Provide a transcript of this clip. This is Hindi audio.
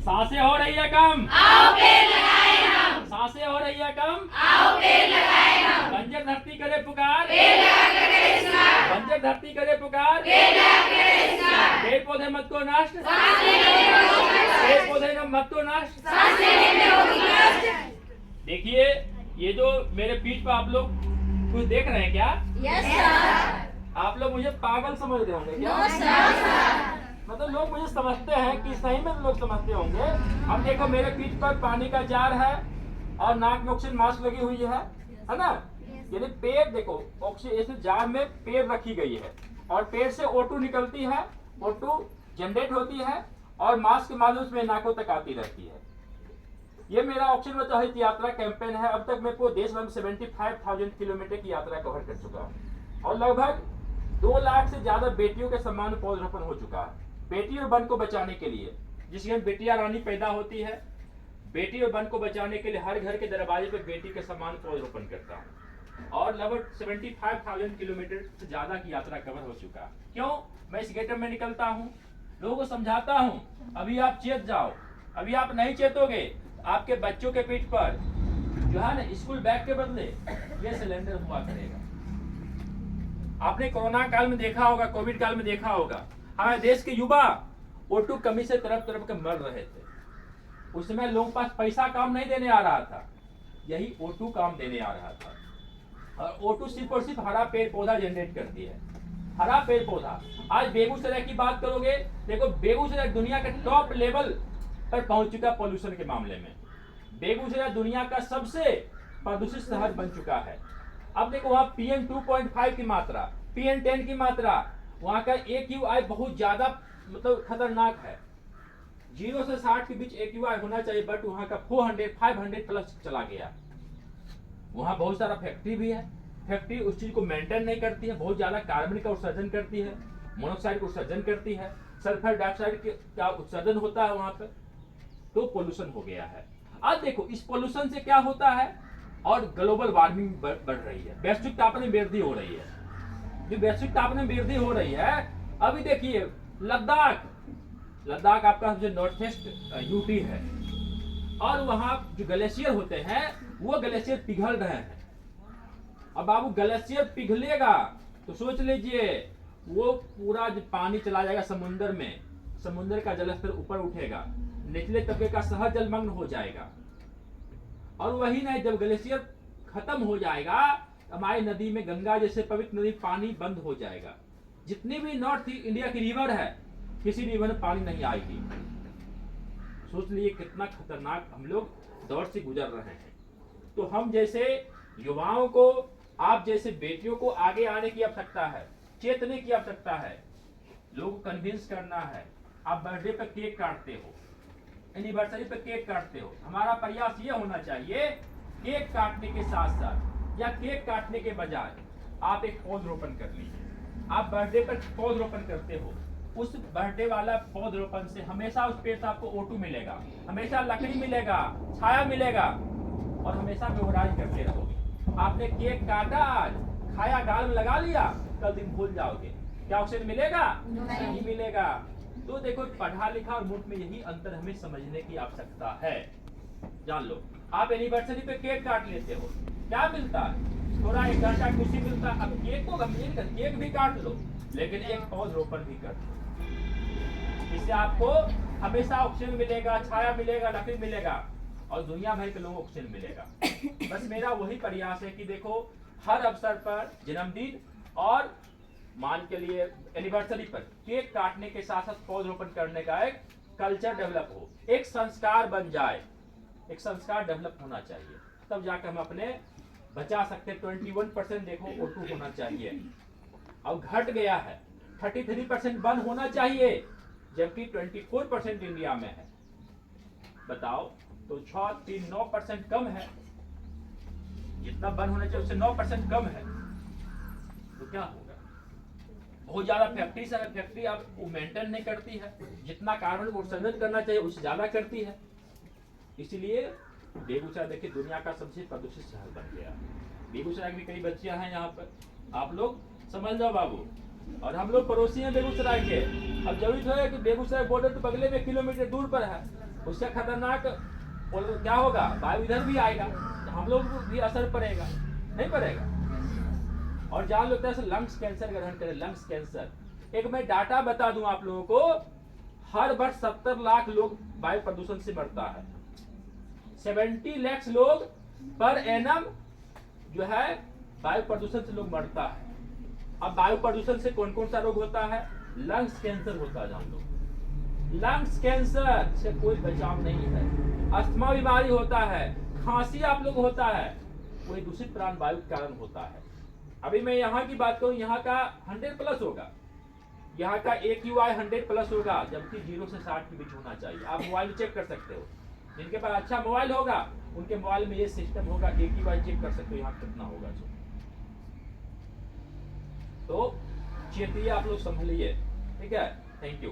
सांसें हो रही है कम, आओ पेड़ लगाए हम, सांसें हो रही है कम, आओ पेड़ लगाए हम, बंजर धरती करे पुकार, पेड़ लगा कर करे इसका, बंजर धरती करे पुकार, पेड़ लगा कर करे इसका, पेड़ पौधे मत को नष्ट, सांस लेने में होगी कष्ट, पेड़ पौधे मत को नष्ट। सांस लेने में होगी कष्ट। देखिए ये जो मेरे पीठ पर आप लोग कुछ देख रहे हैं क्या? यस सर, आप लोग मुझे पागल समझ रहे होंगे क्या? नो सर, मतलब लोग मुझे समझते हैं कि सही में लोग समझते होंगे। अब देखो मेरे पीठ पर पानी का जार है और नाक में ऑक्सीजन मास्क लगी हुई है ना? यानी पेड़ देखो ऑक्सीजन इस जार में पेड़ रखी गई है और पेड़ से O2 निकलती है, O2 जनरेट होती है और मास्क के माध्यम से नाकों तक आती रहती है। ये मेरा ऑक्सीजन बचाओ हित यात्रा कैंपेन है। अब तक मैं पूरे देश भर में 75,000 किलोमीटर की यात्रा कवर कर चुका हूँ और लगभग 2 लाख से ज्यादा बेटियों के सम्मान में पौधरोपण हो चुका है। बेटी और वन को बचाने के लिए, जिसके बेटियां रानी पैदा होती है, बेटी और वन को बचाने के लिए हर घर के दरवाजे पे बेटी के सम्मान पौधरोपण करता हूँ और लगभग 75,000 किलोमीटर से ज्यादा की यात्रा कवर हो चुका। क्यों? मैं इस गेटअप में निकलता हूँ, लोगों को समझाता हूँ, अभी आप चेत जाओ, अभी आप नहीं चेतोगे आपके बच्चों के पीठ पर जो है ना स्कूल बैग के बदले ये सिलेंडर हुआ करेगा। आपने कोरोना काल में देखा होगा, कोविड काल में देखा होगा, हमारे देश के युवा O2 कमी से तरफ तरफ के मर रहे थे। उस समय लोगों के पास पैसा काम नहीं देने आ रहा था, यही O2 काम देने आ रहा था। और O2 सिर्फ और सिर्फ हरा पेड़ पौधा जनरेट करती है, हरा पेड़ पौधा। आज बेगूसराय की बात करोगे, देखो बेगूसराय दुनिया के टॉप लेवल पर पहुंच चुका पोल्यूशन के मामले में। बेगूसराय दुनिया का सबसे प्रदूषित शहर बन चुका है। अब देखो वहाँ PM 2.5 की मात्रा, PM 10 की मात्रा, वहाँ का AQI बहुत ज्यादा मतलब खतरनाक है। 0 से 60 के बीच AQI होना चाहिए, बट वहाँ का 400-500 प्लस चला गया। वहाँ बहुत सारा फैक्ट्री भी है, फैक्ट्री उस चीज को मेंटेन नहीं करती है, बहुत ज्यादा कार्बन का उत्सर्जन करती है, मोनोऑक्साइड का उत्सर्जन करती है, सल्फर डाइऑक्साइड का उत्सर्जन होता है वहाँ पे, तो पोल्यूशन हो गया है। अब देखो इस पोल्यूशन से क्या होता है, और ग्लोबल वार्मिंग बढ़ रही है, वैश्विक तापमान में वृद्धि हो रही है। जो वैश्विक तापमान में वृद्धि हो रही है, अभी देखिए लद्दाख आपका सबसे नॉर्थ ईस्ट UT है और वहां जो ग्लेशियर होते हैं वो ग्लेशियर पिघल रहे हैं। अब बाबू ग्लेशियर पिघलेगा तो सोच लीजिए वो पूरा जो पानी चला जाएगा समुद्र में, समुद्र का जलस्तर ऊपर उठेगा, निचले तबके का शहर जलमग्न हो जाएगा। और वही नहीं, जब ग्लेशियर खत्म हो जाएगा हमारी नदी में, गंगा जैसे पवित्र नदी, पानी बंद हो जाएगा। जितनी भी नॉर्थ इंडिया की रिवर है, किसी रिवर में पानी नहीं आएगी। सोच लिए कितना खतरनाक हम लोग दौर से गुजर रहे हैं। तो हम जैसे युवाओं को, आप जैसे बेटियों को आगे आने की आवश्यकता है, चेतने की आवश्यकता है, लोगों को कन्विंस करना है। आप बर्थडे पर केक काटते हो, एनिवर्सरी पर केक काटते हो, हमारा प्रयास ये होना चाहिए केक काटने के साथ साथ या केक काटने के बजाय आप एक पौधरोपण कर लीजिए। आप बर्थडे पर पौधरोपण करते हो, उस बर्थडे वाला पौधरोपण से हमेशा उस पेड़ से आपको O2 मिलेगा, हमेशा लकड़ी मिलेगा, छाया मिलेगा और हमेशा व्यवहार करते रहोगे। आपने केक काटा आज, खाया, गाल में लगा लिया, कल दिन भूल जाओगे, क्या ऑक्सीजन मिलेगा? नहीं मिलेगा। तो देखो पढ़ा लिखा और मूर्ख में यही अंतर हमें समझने की आवश्यकता है। जान लो, आप एनिवर्सरी पे केक काट लेते हो, क्या मिलता है? थोड़ा 1 घंटा खुशी मिलता है। अब केक को गंभीर कर, केक भी काट लो, लेकिन एक पौधरोपण भी कर लो। इससे आपको हमेशा ऑक्सीजन मिलेगा, छाया मिलेगा, लकड़ी मिलेगा और दुनिया भर के लोगों को ऑक्सीजन मिलेगा। बस मेरा वही प्रयास है कि देखो हर अवसर पर, जन्मदिन और मान के लिए एनिवर्सरी पर केक काटने के साथ साथ पौधरोपण करने का एक कल्चर डेवलप हो, एक संस्कार बन जाए, एक संस्कार डेवलप होना चाहिए, तब जाकर हम अपने बचा सकते। 21% देखो O2 होना चाहिए, अब घट गया है, 33% बंद होना चाहिए, जबकि 24% इंडिया में है। बताओ, तो 9% कम है, जितना बंद होना चाहिए उससे 9% कम है, तो क्या होगा? बहुत ज्यादा फैक्ट्री अब वो मेंटेन नहीं करती है, जितना कार्बन उत्सर्जन करना चाहिए उससे ज्यादा करती है। इसलिए बेगूसराय देखिए दुनिया का सबसे प्रदूषित शहर बन गया। बेगूसराय की कई बच्चियां हैं यहाँ पर, आप लोग समझ जाओ बाबू, और हम लोग पड़ोसी हैं बेगूसराय के। अब जरूरी है कि बेगूसराय बॉर्डर तो बगले में किलोमीटर दूर पर है, उससे खतरनाक क्या होगा, वायु इधर भी आएगा, हम लोग को भी असर पड़ेगा, नहीं पड़ेगा। और जान लो तरह से लंग्स कैंसर ग्रहण करें, लंग्स कैंसर। एक मैं डाटा बता दूं आप लोगों को, हर वर्ष 70 लाख लोग वायु प्रदूषण से मरता है। 70 लाख लोग पर एनम जो है वायु प्रदूषण से लोग मरता है। अब वायु प्रदूषण से कौन कौन सा रोग होता है? लंग्स कैंसर होता है, जान लो। लंग्स कैंसर से कोई बचाव नहीं है। अस्थमा बीमारी होता है, खांसी आप लोग होता है, कोई दूषित प्राण वायु के कारण होता है। अभी मैं यहाँ की बात करूँ, यहाँ का 100+ होगा, यहाँ का AQI 100+ होगा, जबकि 0 से 60 के बीच होना चाहिए। आप मोबाइल में चेक कर सकते हो, जिनके पास अच्छा मोबाइल होगा उनके मोबाइल में ये सिस्टम होगा, AQI चेक कर सकते हो यहाँ कितना होगा। तो चेतिए, आप लोग संभलिए, ठीक है। Thank you.